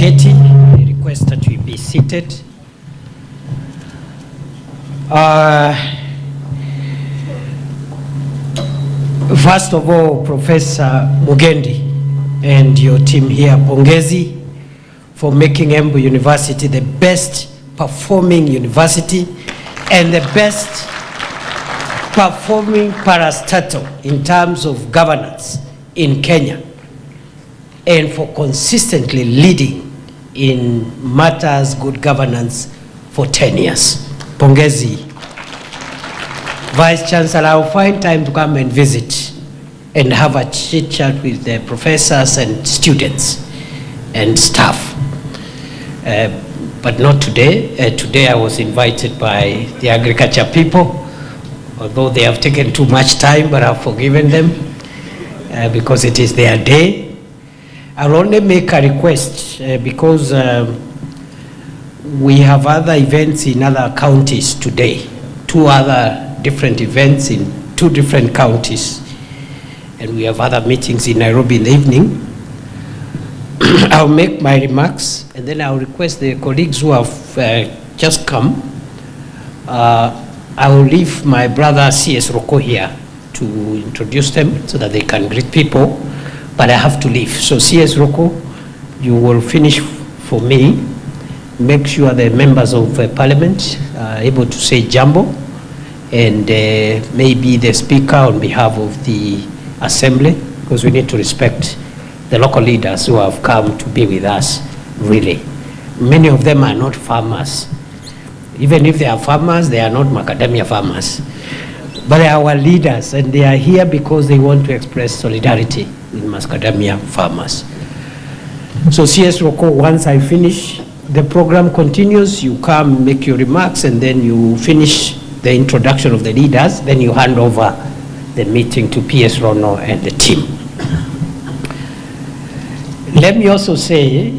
Katie, I request that we be seated. First of all, Professor Mugendi and your team here, pongezi for making Embu University the best performing university and the best performing parastatal in terms of governance in Kenya, and for consistently leading in matters good governance for 10 years. Pongezi. Vice Chancellor, I'll find time to come and visit and have a chit chat with the professors and students and staff. But not today. Today I was invited by the agriculture people, although they have taken too much time, but I've forgiven them because it is their day. I'll only make a request because we have other events in other counties today, 2 other different events in 2 different counties, and we have other meetings in Nairobi in the evening. I'll make my remarks and then I'll request the colleagues who have just come. I will leave my brother CS Roko here to introduce them so that they can greet people, but I have to leave. So CS Roko, you will finish for me. Make sure the members of parliament are able to say jambo, and maybe the speaker on behalf of the assembly, because we need to respect the local leaders who have come to be with us, really. Many of them are not farmers. Even if they are farmers, they are not macadamia farmers. But they are our leaders, and they are here because they want to express solidarity with macadamia farmers. So CS Roko, once I finish, the program continues. You come, make your remarks, and then you finish the introduction of the leaders, then you hand over the meeting to PS Rono and the team. Let me also say,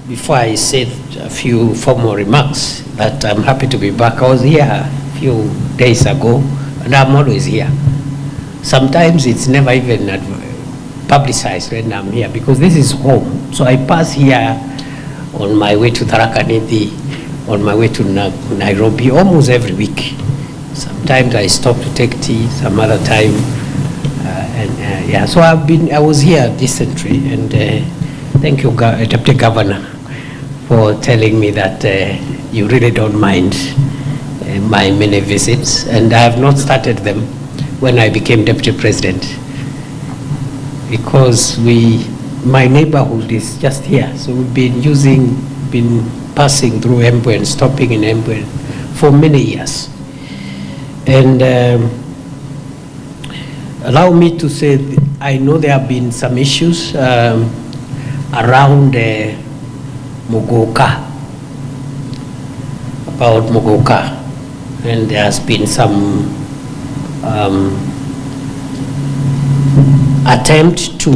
before I say a few formal remarks, that I'm happy to be back. I was here a few days ago, and I'm always here. Sometimes it's never even publicized when I'm here, because this is home. So I pass here on my way to Tharaka Nithi, on my way to Nairobi, almost every week. Sometimes I stop to take tea, some other time. Yeah, so I was here decently, and thank you, Deputy Governor, for telling me that you really don't mind my many visits, and I have not started them when I became Deputy President, because my neighborhood is just here, so we've been passing through Embu and stopping in Embu for many years. And allow me to say, I know there have been some issues around Moka, about Moka, and there has been some attempt to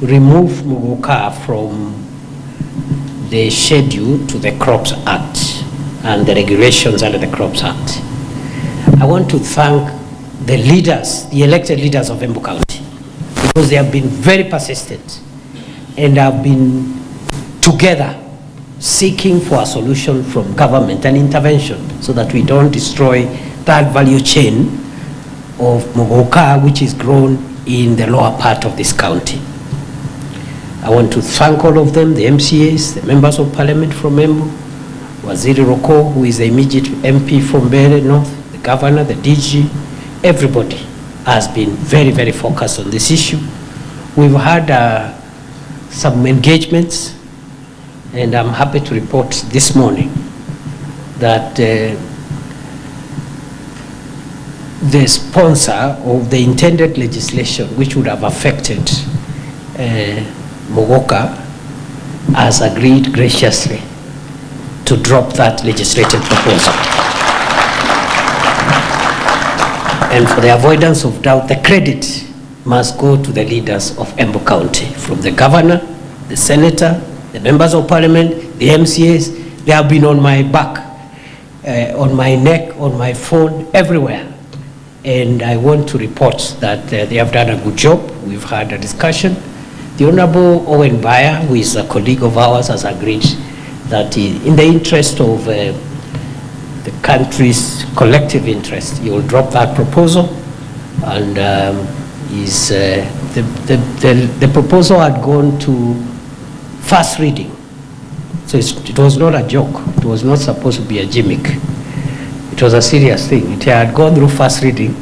remove Moka from the schedule to the Crops Act and the regulations under the Crops Act. I want to thank the leaders, the elected leaders of Embu County, because they have been very persistent and have been together seeking for a solution from government and intervention so that we don't destroy that value chain of Moka, which is grown in the lower part of this county. I want to thank all of them, the MCAs, the members of parliament from Embu, Waziri Roko, who is the immediate MP from Bere North, the governor, the DG, everybody has been very, very focused on this issue. We've had some engagements, and I'm happy to report this morning that the sponsor of the intended legislation, which would have affected Moka, has agreed graciously to drop that legislative proposal. And for the avoidance of doubt, the credit must go to the leaders of Embu County, from the governor, the senator, the members of parliament, the MCAs. They have been on my back, on my neck, on my phone, everywhere. And I want to report that they have done a good job. We've had a discussion, The Honorable Owen Bayer, who is a colleague of ours, has agreed that in the interest of the country's collective interest, he will drop that proposal, and the proposal had gone to first reading. So it was not a joke. It was not supposed to be a gimmick. It was a serious thing. It had gone through first reading,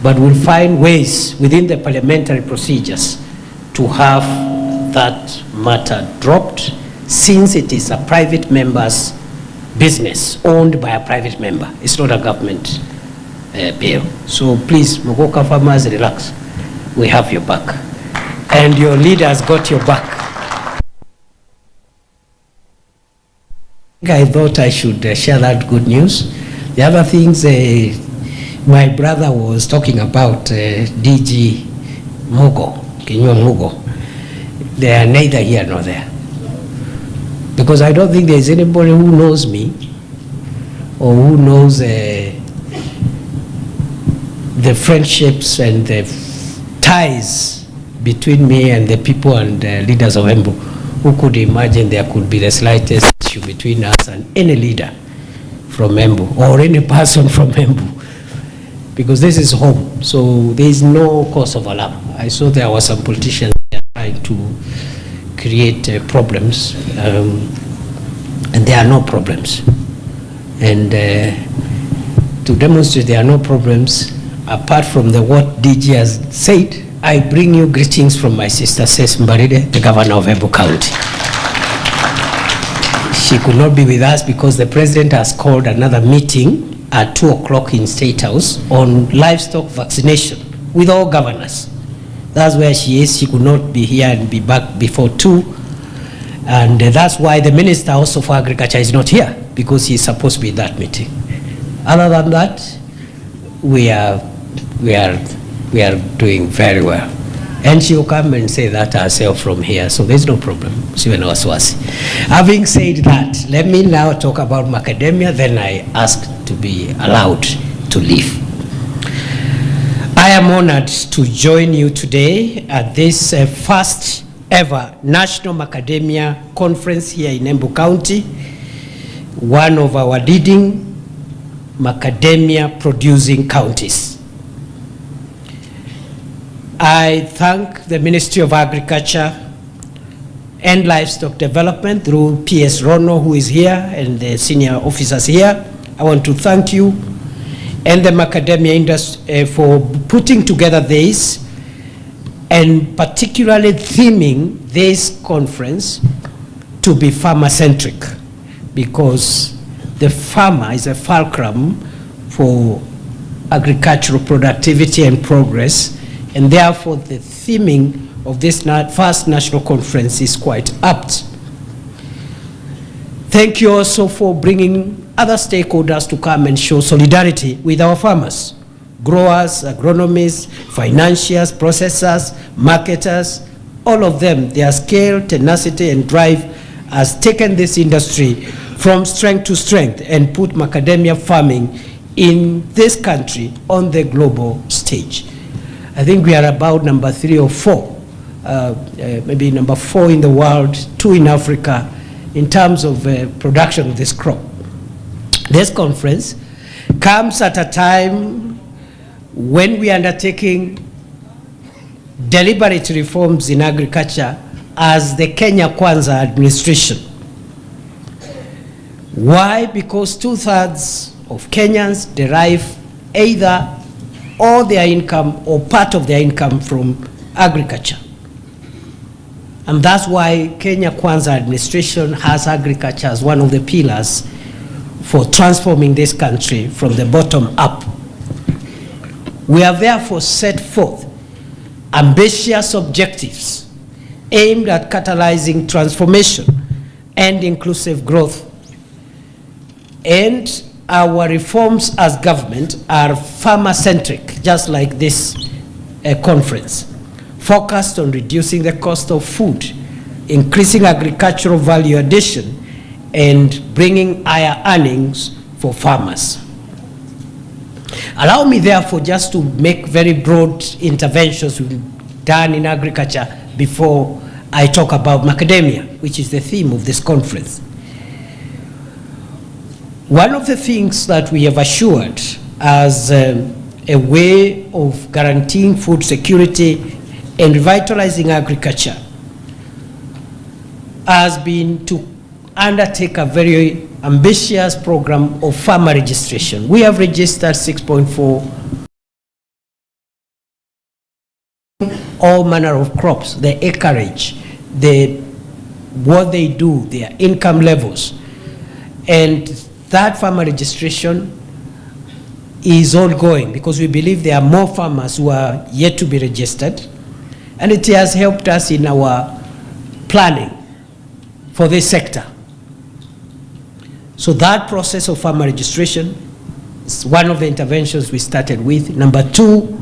but we'll find ways within the parliamentary procedures to have that matter dropped, since it is a private member's business owned by a private member. It's not a government bill. So please, Moka farmers, relax. We have your back. And your leader has got your back. I thought I should share that good news. The other things my brother was talking about, DG Mugo, Kinywa Mugo, they are neither here nor there. Because I don't think there's anybody who knows me or who knows the friendships and the ties between me and the people and leaders of Embu, who could imagine there could be the slightest issue between us and any leader from Embu or any person from Embu, because this is home. So there is no cause of alarm. I saw there were some politicians trying to create problems, and there are no problems. And to demonstrate there are no problems, apart from what DG has said, I bring you greetings from my sister, Ses Mbaride, the governor of Embu County. She could not be with us because the president has called another meeting at 2 o'clock in State House on livestock vaccination with all governors. That's where she is. She could not be here and be back before 2. And that's why the Minister also for Agriculture is not here, because he's supposed to be in that meeting. Other than that, we are doing very well. And she will come and say that herself from here, so there's no problem. Having said that, let me now talk about Macadamia, then I ask to be allowed to leave. I am honored to join you today at this first ever National Macadamia Conference here in Embu County, one of our leading macadamia producing counties. I thank the Ministry of Agriculture and Livestock Development through PS Rono, who is here, and the senior officers here. I want to thank you and the macadamia industry for putting together this, and particularly theming this conference to be farmer-centric, because the farmer is a fulcrum for agricultural productivity and progress, and therefore the theming of this first national conference is quite apt. Thank you also for bringing other stakeholders to come and show solidarity with our farmers, growers, agronomists, financiers, processors, marketers, all of them. Their scale, tenacity, and drive has taken this industry from strength to strength and put macadamia farming in this country on the global stage. I think we are about number 3 or 4, maybe number 4 in the world, 2 in Africa, in terms of production of this crop. This conference comes at a time when we are undertaking deliberate reforms in agriculture as the Kenya Kwanza administration. Why? Because 2/3 of Kenyans derive either all their income or part of their income from agriculture. And that's why Kenya Kwanza administration has agriculture as one of the pillars for transforming this country from the bottom up. We have therefore set forth ambitious objectives aimed at catalyzing transformation and inclusive growth. And our reforms as government are farmer-centric, just like this conference, focused on reducing the cost of food, increasing agricultural value addition, and bringing higher earnings for farmers. Allow me therefore just to make very broad interventions we've done in agriculture before I talk about macadamia, which is the theme of this conference. One of the things that we have assured as a way of guaranteeing food security and revitalizing agriculture has been to undertake a very ambitious program of farmer registration. We have registered 6.4 all manner of crops, the acreage, what they do, their income levels. And that farmer registration is ongoing because we believe there are more farmers who are yet to be registered. And it has helped us in our planning for this sector. So that process of farmer registration is one of the interventions we started with. Number two,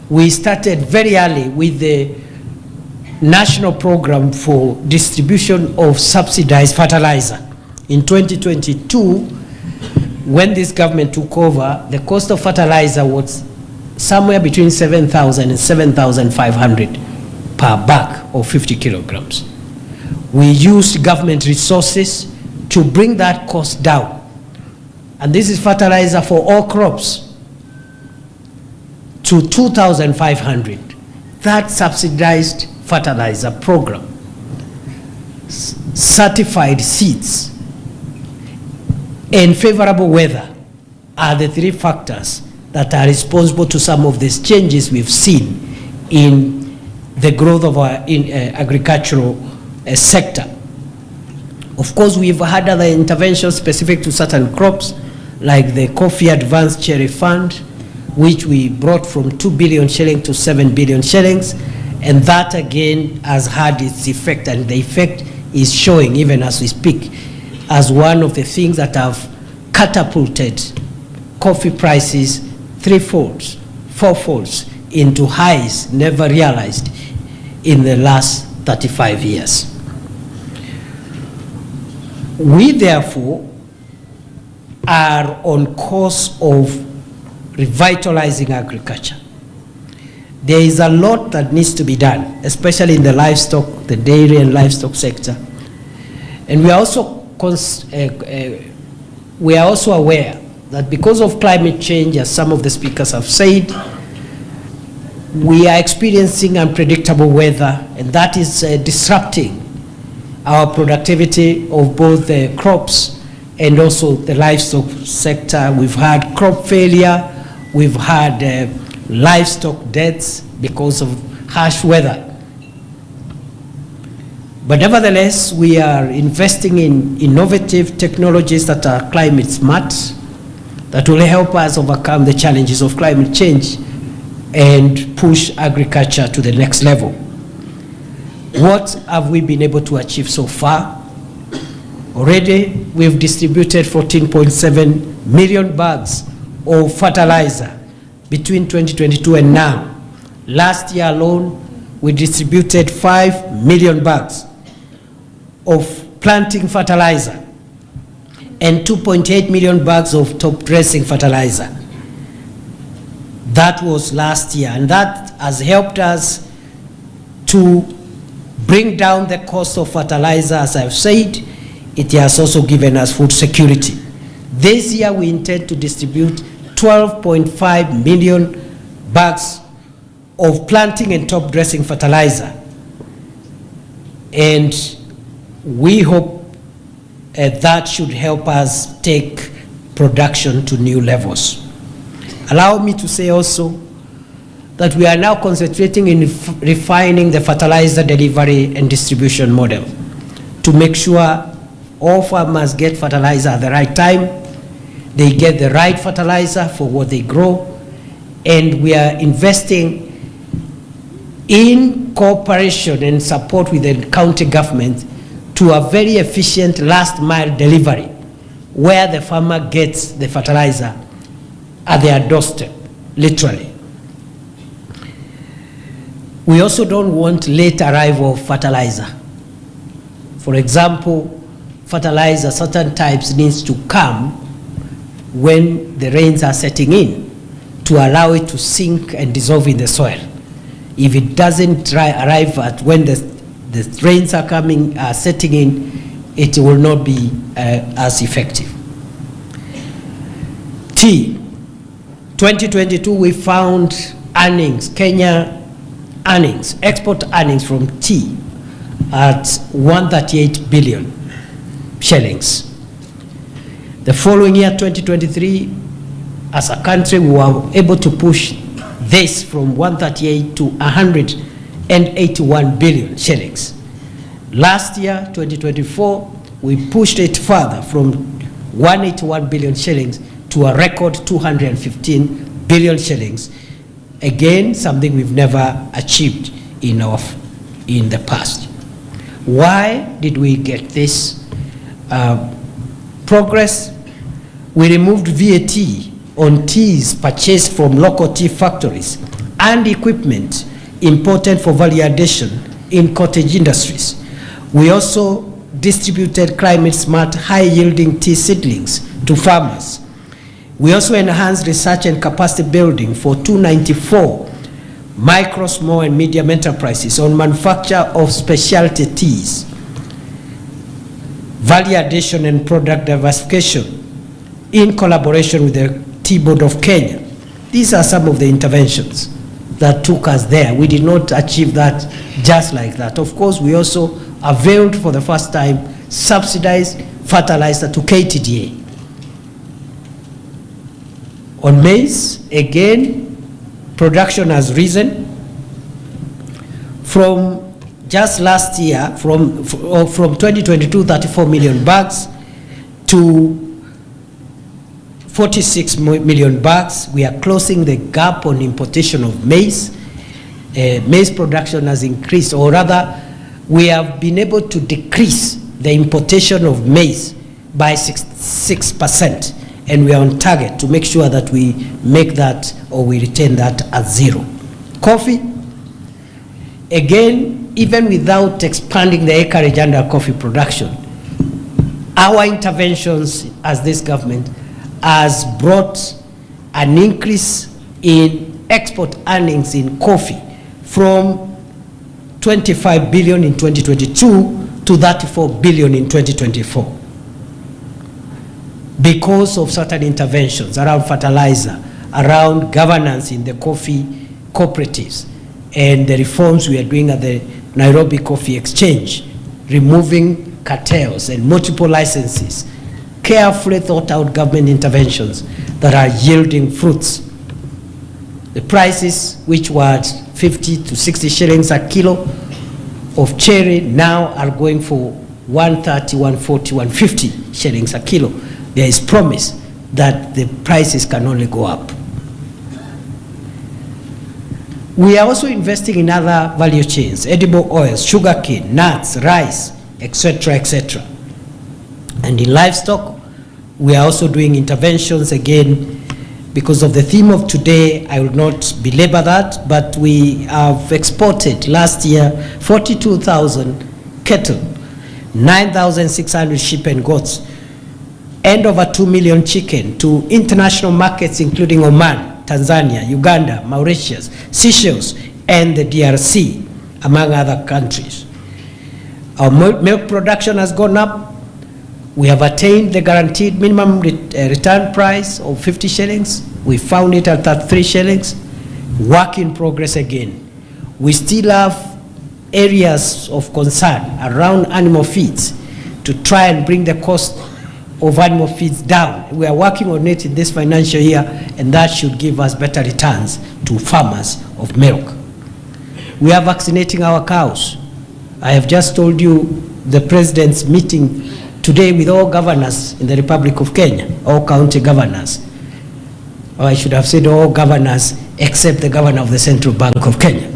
we started very early with the national program for distribution of subsidized fertilizer. In 2022, when this government took over, the cost of fertilizer was somewhere between 7,000 and 7,500 per bag of 50 kilograms. We used government resources to bring that cost down. And this is fertilizer for all crops to 2,500. That subsidized fertilizer program, certified seeds, and favorable weather are the three factors that are responsible to some of these changes we've seen in the growth of our agricultural sector. Of course, we've had other interventions specific to certain crops, like the Coffee Advanced Cherry Fund, which we brought from 2 billion shillings to 7 billion shillings, and that again has had its effect, and the effect is showing even as we speak as one of the things that have catapulted coffee prices threefolds, fourfolds into highs never realized in the last 35 years. We therefore are on course of revitalizing agriculture. There is a lot that needs to be done, especially in the livestock, the dairy and livestock sector. And we are also aware that because of climate change, as some of the speakers have said, we are experiencing unpredictable weather, and that is disrupting our productivity of both the crops and also the livestock sector. We've had crop failure, we've had livestock deaths because of harsh weather. But nevertheless, we are investing in innovative technologies that are climate smart, that will help us overcome the challenges of climate change and push agriculture to the next level. What have we been able to achieve so far? Already, we've distributed 14.7 million bags of fertilizer between 2022 and now. Last year alone, we distributed 5 million bags of planting fertilizer and 2.8 million bags of top dressing fertilizer. That was last year, and that has helped us to bring down the cost of fertilizer. As I've said, it has also given us food security. This year we intend to distribute 12.5 million bags of planting and top dressing fertilizer. And we hope that should help us take production to new levels. Allow me to say also that we are now concentrating in refining the fertilizer delivery and distribution model to make sure all farmers get fertilizer at the right time, they get the right fertilizer for what they grow, and we are investing in cooperation and support with the county government to a very efficient last mile delivery where the farmer gets the fertilizer at their doorstep, literally. We also don't want late arrival of fertilizer. For example, fertilizer, certain types needs to come when the rains are setting in to allow it to sink and dissolve in the soil. If it doesn't arrive at when the the rains are coming, setting in, it will not be as effective. Tea. 2022, we found earnings, Kenya earnings, export earnings from tea at 138 billion shillings. The following year, 2023, as a country, we were able to push this from 138 to 181 billion shillings. Last year, 2024, we pushed it further from 181 billion shillings to a record 215 billion shillings. Again, something we've never achieved in the past. Why did we get this progress? We removed VAT on teas purchased from local tea factories and equipment imported for value addition in cottage industries. We also distributed climate-smart, high-yielding tea seedlings to farmers. We also enhanced research and capacity building for 294 micro, small, and medium enterprises on manufacture of specialty teas, value addition and product diversification in collaboration with the Tea Board of Kenya. These are some of the interventions that took us there. We did not achieve that just like that. Of course, we also availed for the first time subsidized fertilizer to KTDA. On maize, again, production has risen from just last year, from 2022, 34 million bags to 46 million bags. We are closing the gap on importation of maize. Maize production has increased, or rather, we have been able to decrease the importation of maize by 6%. And we are on target to make sure that we make that, or we retain that at zero. Coffee, again, even without expanding the acreage under coffee production, our interventions as this government has brought an increase in export earnings in coffee from 25 billion in 2022 to 34 billion in 2024. Because of certain interventions around fertilizer, around governance in the coffee cooperatives, and the reforms we are doing at the Nairobi Coffee Exchange, removing cartels and multiple licenses, carefully thought out government interventions that are yielding fruits. The prices, which were 50 to 60 shillings a kilo of cherry, now are going for 130, 140, 150 shillings a kilo. There is promise that the prices can only go up. We are also investing in other value chains, edible oils, sugarcane, nuts, rice, etc., etc. And in livestock, we are also doing interventions. Again, because of the theme of today, I will not belabor that, but we have exported last year 42,000 cattle, 9,600 sheep and goats, and over 2 million chicken to international markets, including Oman, Tanzania, Uganda, Mauritius, Seychelles, and the DRC, among other countries. Our milk production has gone up. We have attained the guaranteed minimum return price of 50 shillings. We found it at 33 shillings. Work in progress again. We still have areas of concern around animal feeds to try and bring the cost of animal feeds down. We are working on it in this financial year, and that should give us better returns to farmers of milk. We are vaccinating our cows. I have just told you the president's meeting today with all governors in the Republic of Kenya, all county governors. Or I should have said all governors except the governor of the Central Bank of Kenya.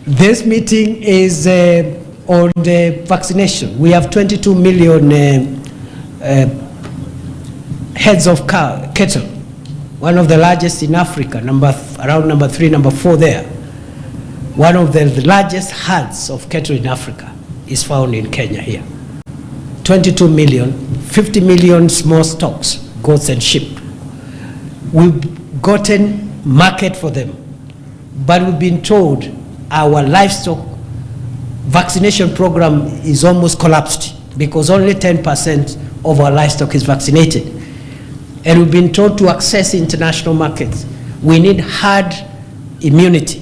This meeting is on the vaccination. We have 22 million heads of cattle, one of the largest in Africa, around number 3, number 4 there. One of the largest herds of cattle in Africa is found in Kenya here. 22 million, 50 million small stocks, goats and sheep. We've gotten market for them, but we've been told our livestock vaccination program is almost collapsed because only 10% of our livestock is vaccinated. And we've been told to access international markets, we need herd immunity,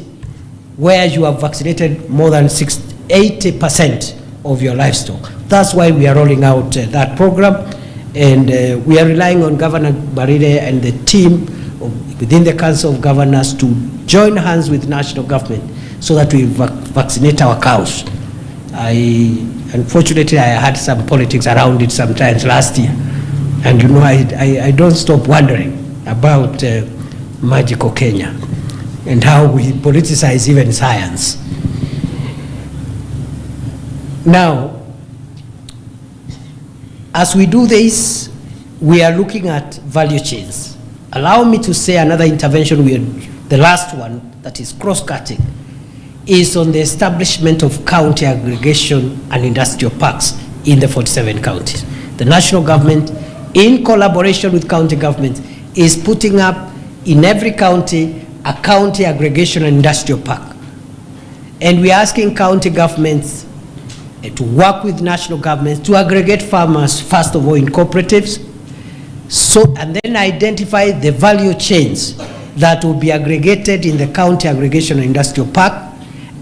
where you have vaccinated more than 80% of your livestock. That's why we are rolling out that program, and we are relying on Governor Barire and the team within the Council of Governors to join hands with national government so that we vaccinate our cows. Unfortunately, I had some politics around it sometimes last year, and you know, I don't stop wondering about Magical Kenya and how we politicize even science. Now, as we do this, we are looking at value chains. Allow me to say another intervention, the last one, that is cross-cutting, is on the establishment of county aggregation and industrial parks in the 47 counties. The national government, in collaboration with county governments, is putting up in every county a county aggregation and industrial park. And we are asking county governments to work with national governments to aggregate farmers, first of all, in cooperatives, and then identify the value chains that will be aggregated in the county aggregation and industrial park.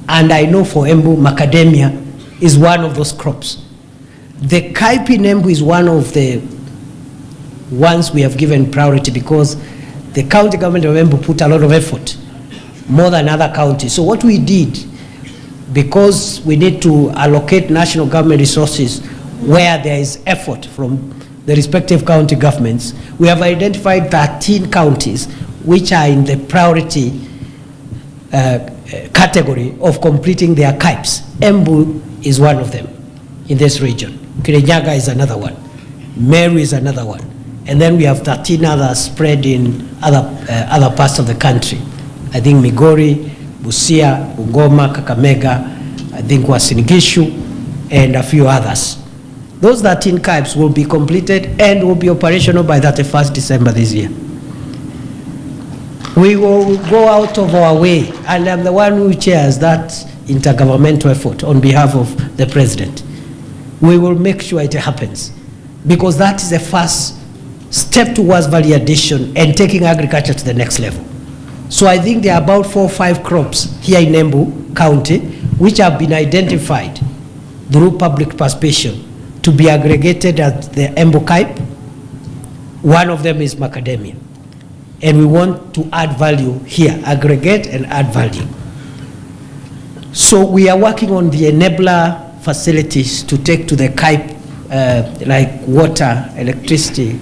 And I know for Embu, Macadamia is one of those crops. The Kaipi in Embu is one of the ones we have given priority because the county government of Embu put a lot of effort, more than other counties. So what we did, because we need to allocate national government resources where there is effort from the respective county governments, we have identified 13 counties which are in the priority category of completing their KIPES. Embu is one of them in this region. Kirinyaga is another one. Meru is another one. And then we have 13 others spread in other parts of the country. I think Migori, Busia, Bungoma, Kakamega, I think Uasin Gishu, and a few others. Those 13 KIPES will be completed and will be operational by 31st December this year. We will go out of our way, and I'm the one who chairs that intergovernmental effort on behalf of the President. We will make sure it happens, because that is the first step towards value addition and taking agriculture to the next level. So I think there are about 4 or 5 crops here in Embu County which have been identified through public participation to be aggregated at the Embu KIPE. One of them is Macadamia. And we want to add value here, aggregate and add value. So we are working on the enabler facilities to take to the KIPE, like water, electricity,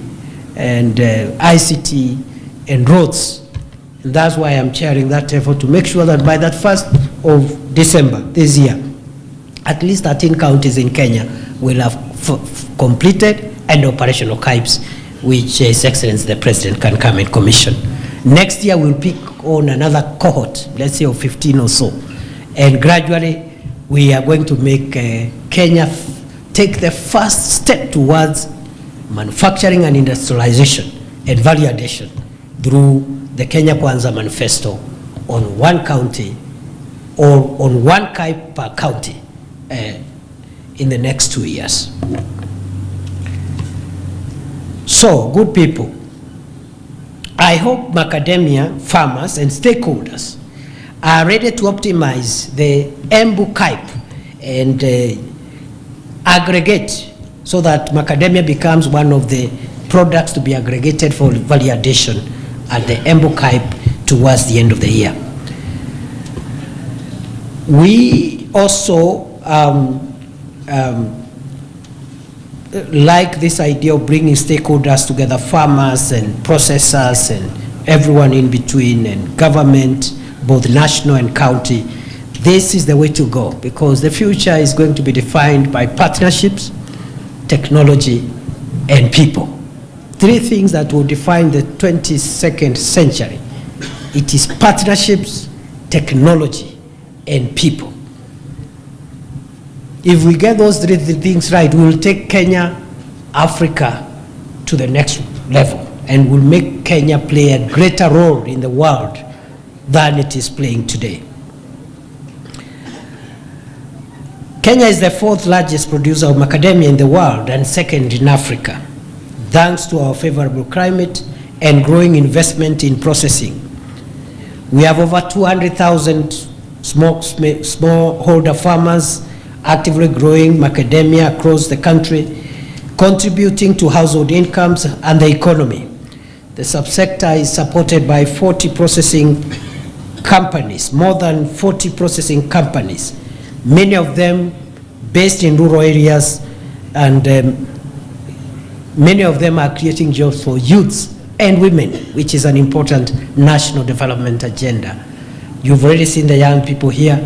and ICT, and roads. And that's why I'm chairing that effort to make sure that by that 1st of December this year, at least 13 counties in Kenya will have completed and operational KIPES, which His Excellency the President can come and commission. Next year we'll pick on another cohort, let's say of 15 or so. And gradually we are going to make Kenya take the first step towards manufacturing and industrialization and value addition through the Kenya Kwanza Manifesto on one county or on one KIPE per county in the next 2 years. So, good people, I hope Macadamia farmers and stakeholders are ready to optimize the Embu KIPE and aggregate so that Macadamia becomes one of the products to be aggregated for value addition at the Embu KIPE towards the end of the year. We also like this idea of bringing stakeholders together, farmers and processors and everyone in between, and government, both national and county. This is the way to go, because the future is going to be defined by partnerships, technology, and people. 3 things that will define the 22nd century. It is partnerships, technology, and people. If we get those 3 things right, we will take Kenya, Africa to the next level, and will make Kenya play a greater role in the world than it is playing today. Kenya is the 4th largest producer of macadamia in the world and 2nd in Africa, thanks to our favorable climate and growing investment in processing. We have over 200,000 smallholder farmers actively growing macadamia across the country, contributing to household incomes and the economy. The subsector is supported by 40 processing companies, more than 40 processing companies, many of them based in rural areas, and many of them are creating jobs for youths and women, which is an important national development agenda. You've already seen the young people here.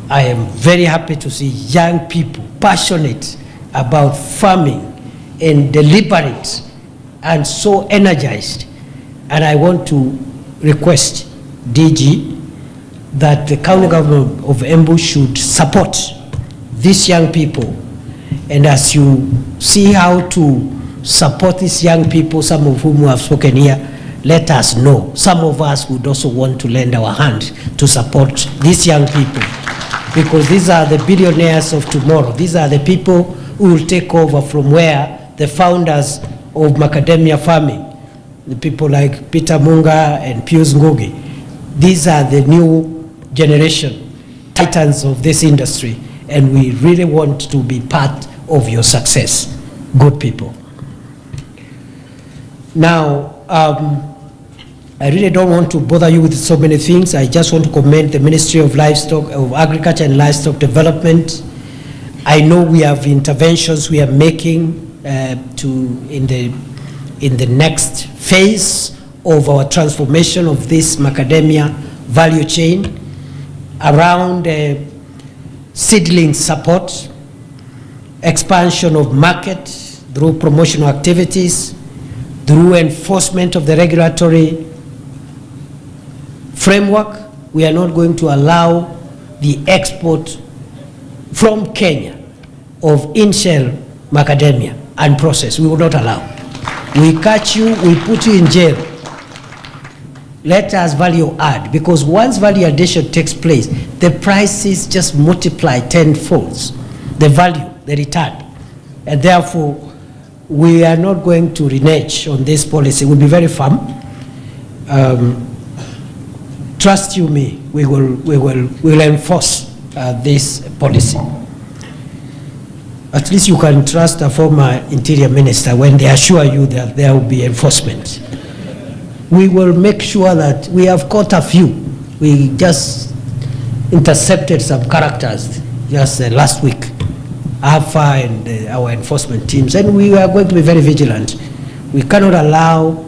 I am very happy to see young people passionate about farming and deliberate and so energized. And I want to request DG that the county government of Embu should support these young people. And as you see how to support these young people, some of whom have spoken here, let us know. Some of us would also want to lend our hand to support these young people, because these are the billionaires of tomorrow. These are the people who will take over from where the founders of macadamia farming, the people like Peter Munga and Pius Ngugi, these are the new generation, titans of this industry, and we really want to be part of your success, good people. Now, I really don't want to bother you with so many things. I just want to commend the Ministry of Livestock, of Agriculture and Livestock Development. I know we have interventions we are making in the next phase of our transformation of this macadamia value chain around seedling support, expansion of market through promotional activities, through enforcement of the regulatory framework. We are not going to allow the export from Kenya of in-shell macadamia unprocessed. We will not allow. We catch you, we put you in jail. Let us value add, because once value addition takes place, the prices just multiply tenfold, the value, the return. And therefore, we are not going to renege on this policy. We'll be very firm. Trust you me, we will enforce this policy. At least you can trust a former interior minister when they assure you that there will be enforcement. We will make sure that we have caught a few. We just intercepted some characters just last week, Alpha and our enforcement teams, and we are going to be very vigilant. We cannot allow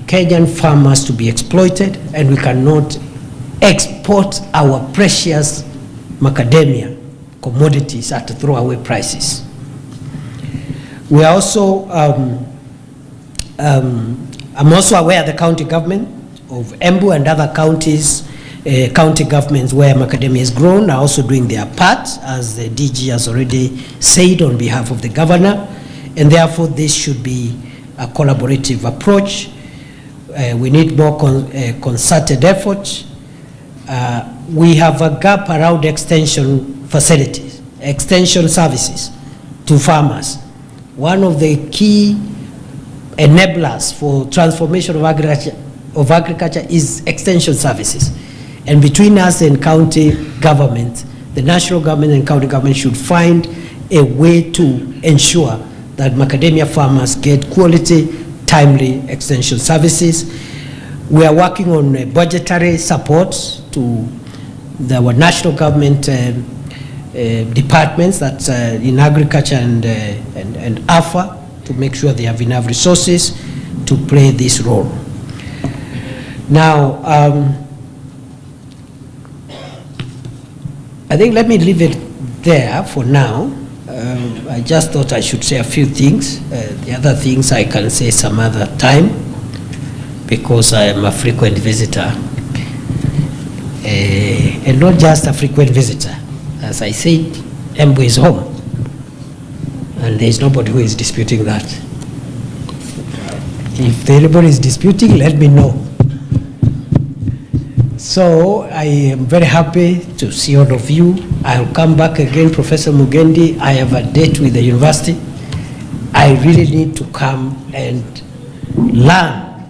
Kenyan farmers to be exploited, and we cannot export our precious macadamia commodities at throwaway prices. We are also, I'm also aware the county government of Embu and other counties, county governments where macadamia is grown are also doing their part, as the DG has already said on behalf of the governor, and therefore this should be a collaborative approach. We need more concerted effort. We have a gap around extension facilities, extension services to farmers. One of the key enablers for transformation of agriculture is extension services. And between us and county government, the national government and county government should find a way to ensure that macadamia farmers get quality, timely extension services. We are working on budgetary support to our national government departments, that's in agriculture and AFA, to make sure they have enough resources to play this role. Now, I think let me leave it there for now. I just thought I should say a few things. The other things I can say some other time, because I am a frequent visitor. And not just a frequent visitor. As I said, Embu is home. And there is nobody who is disputing that. If anybody is disputing, let me know. So I am very happy to see all of you. I'll come back again, Professor Mugendi. I have a date with the university. I really need to come and learn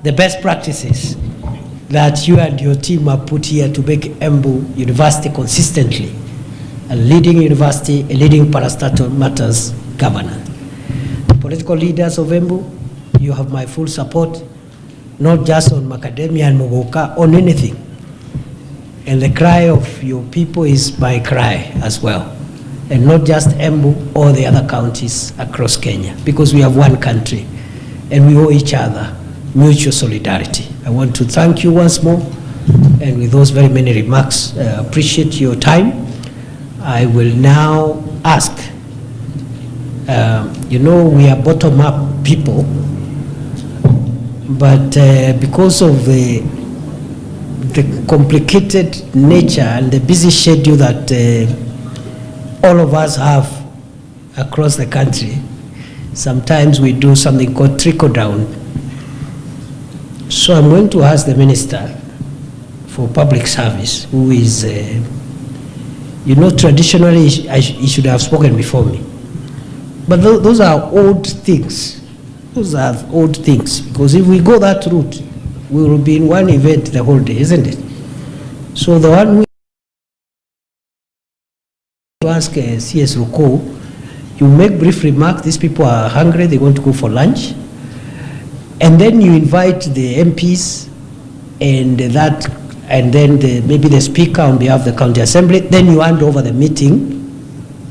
the best practices that you and your team have put here to make Embu University consistently a leading university, a leading parastatal matters governor. The political leaders of Embu, you have my full support, not just on Macadamia and Moka, on anything. And the cry of your people is my cry as well. And not just Embu or the other counties across Kenya, because we have one country and we owe each other mutual solidarity. I want to thank you once more, and with those very many remarks, appreciate your time. I will now ask, you know, we are bottom-up people, but because of the complicated nature and the busy schedule that all of us have across the country, sometimes we do something called trickle down. So I'm going to ask the Minister for Public Service, who is, you know, traditionally he should have spoken before me. But those are old things. Those are old things, because if we go that route, we will be in one event the whole day, isn't it? So the one who ask CS Ruko, you make brief remarks, these people are hungry, they want to go for lunch, and then you invite the MPs and then maybe the speaker on behalf of the county assembly, then you hand over the meeting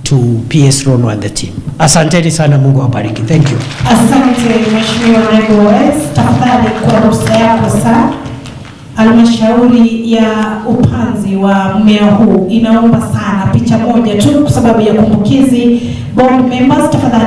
to PS Rono and the team. Asanteni sana, Mungu awabariki. Thank you. Asante Mheshimiwa Naibu wa Rais, tafadhali kwa ruhusa yako sasa. Halmashauri ya upanzi wa mmea huu inaomba sana picha moja tu kwa sababu ya kumbukizi. Board members, tafadhali